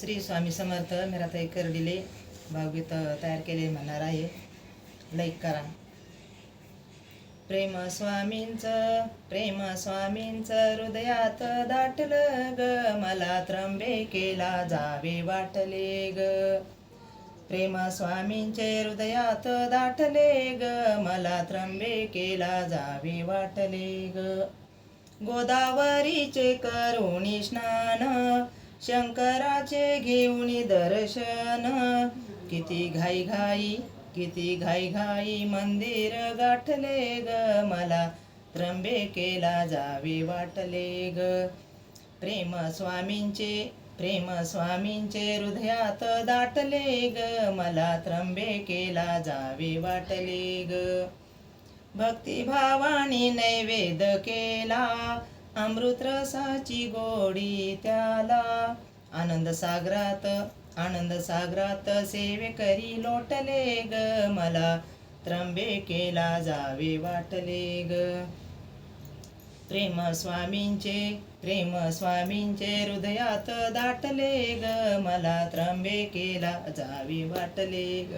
श्री स्वामी समर्थ. मीराताई कर्डिले भावगीत तयार केले म्हणणार आहे. लाईक करा. प्रेम स्वामींचं हृदयात दाटलं ग, मला त्र्यंबकेला जावे वाटले ग. प्रेम स्वामींचे हृदयात दाटले ग, मला त्र्यंबकेला जावे वाटले ग. गोदावरीचे करुणी स्नान, शंकराचे घेऊनी दर्शन, किती घाई घाई मंदिर गाठले ग, मला त्र्यंबकेला जावे वाटले ग. प्रेम स्वामींचे हृदयात दाटले ग, मला त्र्यंबकेला जावे वाटले ग. भक्तिभावाने नैवेद्य केला, अमृत रसाची गोडी त्याला, आनंद सागरात सेवेकरी लोटले ग, मला त्र्यंबकेला जावे वाटले ग. प्रेम स्वामींचे हृदयात दाटले ग, मला त्र्यंबकेला जावे वाटले ग.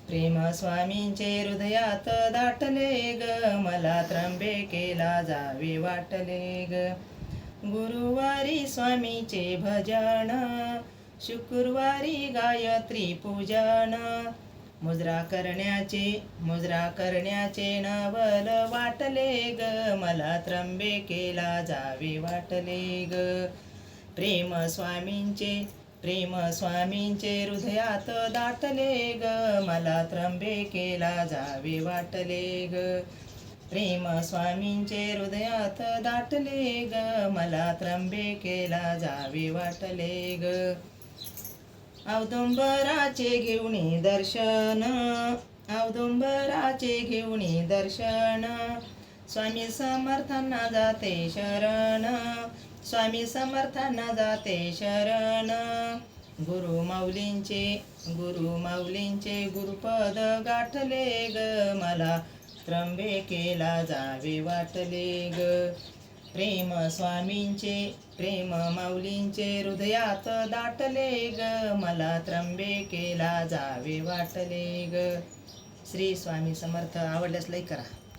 प्रेम स्वामींचे हृदयात दाटले ग, मला त्र्यंबकेला जावे वाटले ग. गुरुवारी स्वामीचे भजन, शुक्रवारी गायत्री पूजन, मुजरा करण्याचे नवल वाटले ग, मला त्र्यंबकेला जावे वाटले ग. प्रेम स्वामींचे हृदयात दाटले ग, मला त्र्यंबकेला जावे वाटले ग. प्रेम स्वामींचे हृदयात दाटले ग, मला त्र्यंबकेला जावे वाटले ग. औदुंबराचे घेऊनी दर्शन, स्वामी समर्थांना जाते शरण, स्वामी समर्थांना जाते शरण. गुरु माऊलींचे गुरुपद गाठले ग, मला त्र्यंबकेला जावे वाटले ग. प्रेम माऊलींचे हृदयात दाटले ग, मला त्र्यंबकेला जावे वाटले ग. श्री स्वामी समर्थ. आवडल्यास लाईक करा.